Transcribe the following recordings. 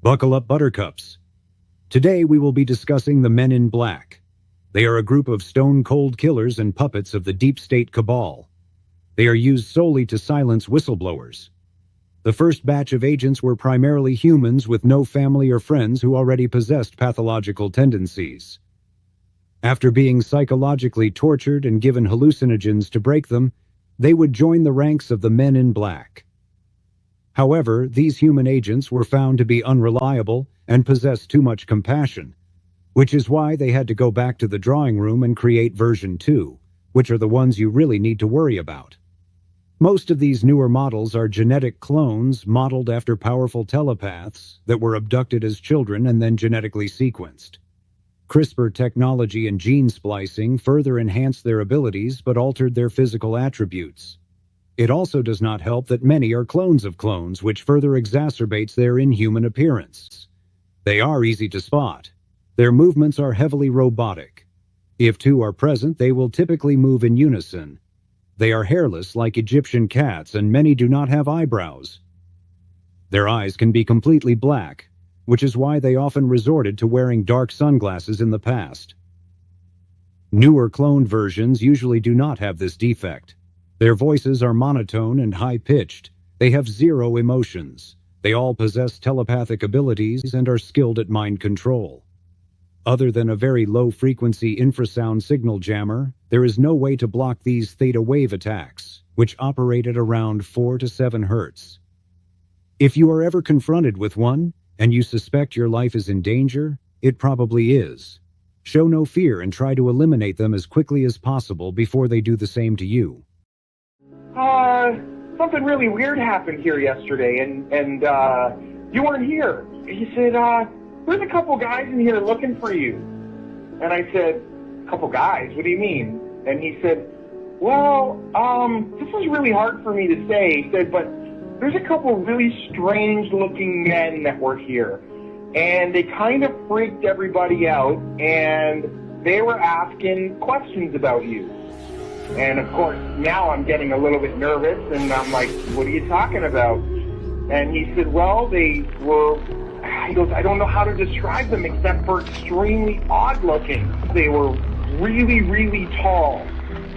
Buckle up, buttercups. Today we will be discussing the Men in Black. They are a group of stone-cold killers and puppets of the deep state cabal. They are used solely to silence whistleblowers. The first batch of agents were primarily humans with no family or friends who already possessed pathological tendencies. After being psychologically tortured and given hallucinogens to break them, they would join the ranks of the Men in Black. However, these human agents were found to be unreliable and possessed too much compassion, which is why they had to go back to the drawing room and create version 2, which are the ones you really need to worry about. Most of these newer models are genetic clones modeled after powerful telepaths that were abducted as children and then genetically sequenced. CRISPR technology and gene splicing further enhanced their abilities but altered their physical attributes. It also does not help that many are clones of clones, which further exacerbates their inhuman appearance. They are easy to spot. Their movements are heavily robotic. If two are present, they will typically move in unison. They are hairless like Egyptian cats, and many do not have eyebrows. Their eyes can be completely black, which is why they often resorted to wearing dark sunglasses in the past. Newer cloned versions usually do not have this defect. Their voices are monotone and high-pitched. They have zero emotions. They all possess telepathic abilities and are skilled at mind control. Other than a very low-frequency infrasound signal jammer, there is no way to block these theta wave attacks, which operate at around 4 to 7 Hz. If you are ever confronted with one, and you suspect your life is in danger, it probably is. Show no fear and try to eliminate them as quickly as possible before they do the same to you. Something really weird happened here yesterday, and you weren't here. He said, there's a couple guys in here looking for you. And I said, couple guys? What do you mean? And he said, well, this is really hard for me to say. He said, but there's a couple really strange-looking men that were here. And they kind of freaked everybody out, and they were asking questions about you. And of course, now I'm getting a little bit nervous, and I'm like, what are you talking about? And he said, well, he goes, I don't know how to describe them except for extremely odd looking. They were really, really tall.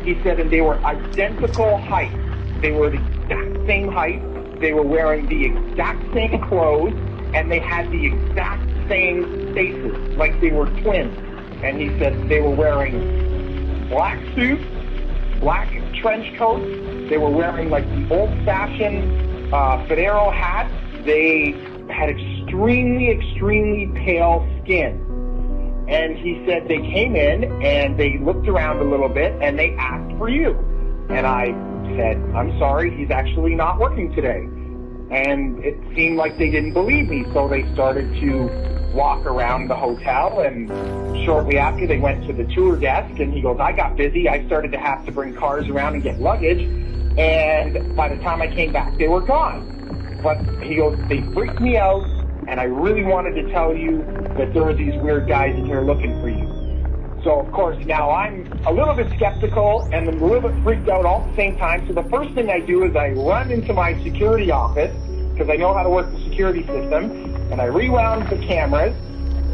He said, and they were identical height. They were the exact same height. They were wearing the exact same clothes, and they had the exact same faces, like they were twins. And he said they were wearing black suits, black trench coats. They were wearing like the old-fashioned fedora hat. They had extremely, extremely pale skin. And he said they came in and they looked around a little bit and they asked for you. And I said, I'm sorry, he's actually not working today. And it seemed like they didn't believe me, so they started to walk around the hotel, and shortly after they went to the tour desk, and he goes, I got busy. I started to have to bring cars around and get luggage, and by the time I came back, they were gone. But he goes, they freaked me out, and I really wanted to tell you that there were these weird guys in here looking for you. So, of course, now I'm a little bit skeptical and I'm a little bit freaked out all at the same time. So the first thing I do is I run into my security office, because I know how to work the security system, and I rewound the cameras,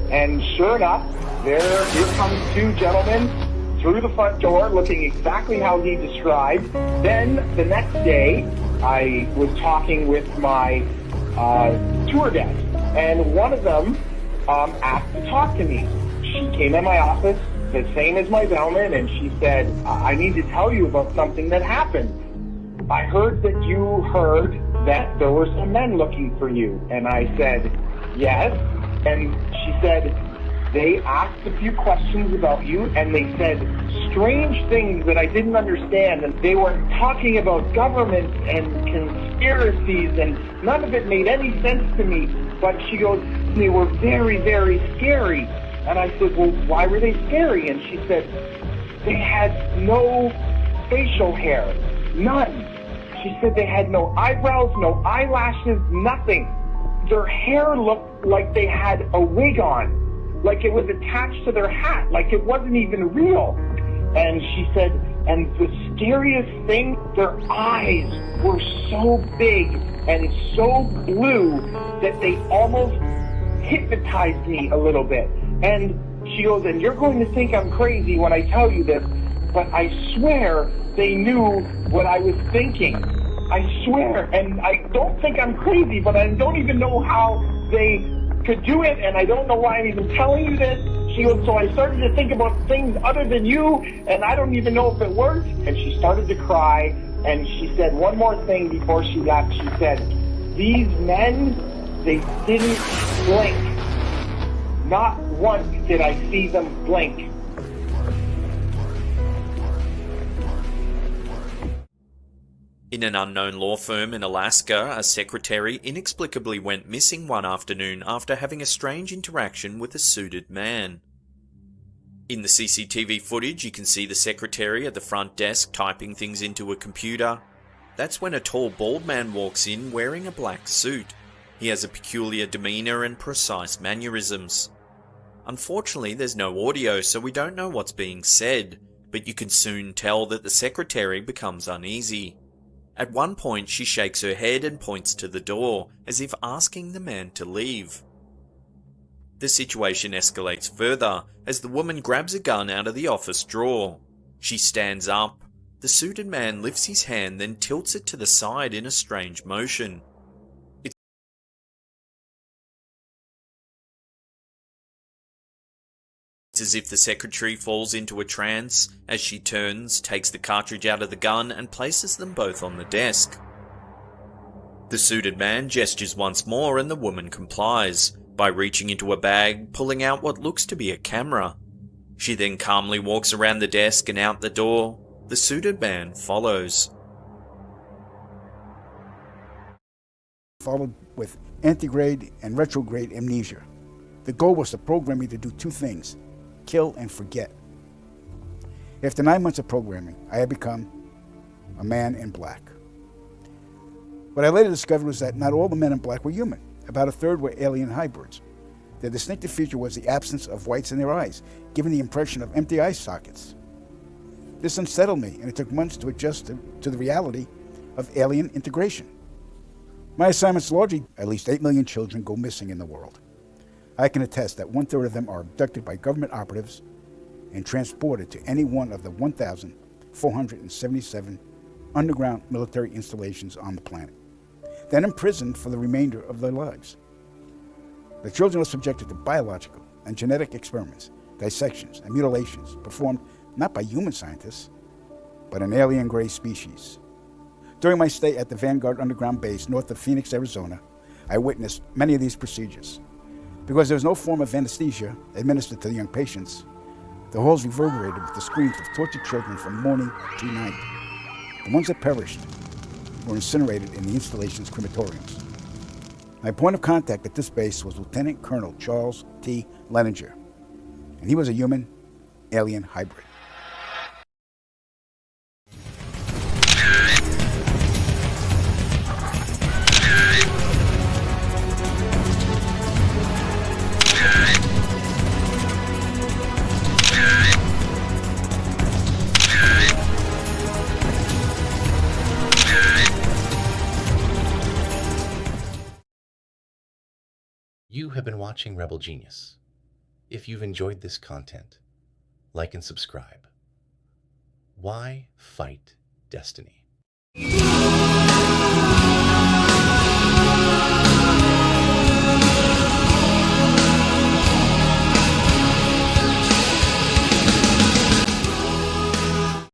and sure enough, here comes two gentlemen through the front door looking exactly how he described. Then the next day, I was talking with my tour desk, and one of them asked to talk to me. She came in my office, the same as my bellman, and she said, I need to tell you about something that happened. I heard that you heard that there were some men looking for you. And I said, yes. And she said, they asked a few questions about you, and they said strange things that I didn't understand. And they were talking about government and conspiracies, and none of it made any sense to me. But she goes, they were very, very scary. And I said, well, why were they scary? And she said, they had no facial hair, none. She said they had no eyebrows, no eyelashes, nothing. Their hair looked like they had a wig on, like it was attached to their hat, like it wasn't even real. And she said, And the scariest thing, their eyes were so big and so blue that they almost hypnotized me a little bit. And she goes, and you're going to think I'm crazy when I tell you this, but I swear they knew what I was thinking. I swear, and I don't think I'm crazy, but I don't even know how they could do it, and I don't know why I'm even telling you this. She goes, so I started to think about things other than you, and I don't even know if it worked. And she started to cry, and she said one more thing before she left. She said, these men, they didn't blink. Not once did I see them blink. In an unknown law firm in Alaska, a secretary inexplicably went missing one afternoon after having a strange interaction with a suited man. In the CCTV footage, you can see the secretary at the front desk typing things into a computer. That's when a tall, bald man walks in wearing a black suit. He has a peculiar demeanor and precise mannerisms. Unfortunately, there's no audio, so we don't know what's being said, but you can soon tell that the secretary becomes uneasy. At one point, she shakes her head and points to the door, as if asking the man to leave. The situation escalates further, as the woman grabs a gun out of the office drawer. She stands up. The suited man lifts his hand, then tilts it to the side in a strange motion. It's as if the secretary falls into a trance as she turns, takes the cartridge out of the gun, and places them both on the desk. The suited man gestures once more and the woman complies, by reaching into a bag, pulling out what looks to be a camera. She then calmly walks around the desk and out the door. The suited man follows. Followed with antegrade and retrograde amnesia. The goal was to program me to do two things: kill and forget. After 9 months of programming, I had become a man in black. What I later discovered was that not all the men in black were human. About a third were alien hybrids. Their distinctive feature was the absence of whites in their eyes, giving the impression of empty eye sockets. This unsettled me, and it took months to adjust to the reality of alien integration. My assignments largely, at least 8 million children go missing in the world. I can attest that 1/3 of them are abducted by government operatives and transported to any one of the 1,477 underground military installations on the planet, then imprisoned for the remainder of their lives. The children are subjected to biological and genetic experiments, dissections, and mutilations performed not by human scientists, but an alien gray species. During my stay at the Vanguard Underground Base north of Phoenix, Arizona, I witnessed many of these procedures. Because there was no form of anesthesia administered to the young patients, the halls reverberated with the screams of tortured children from morning to night. The ones that perished were incinerated in the installation's crematoriums. My point of contact at this base was Lieutenant Colonel Charles T. Leninger, and he was a human alien hybrid. You have been watching Rebelgenius. If you've enjoyed this content, like and subscribe. Why fight destiny?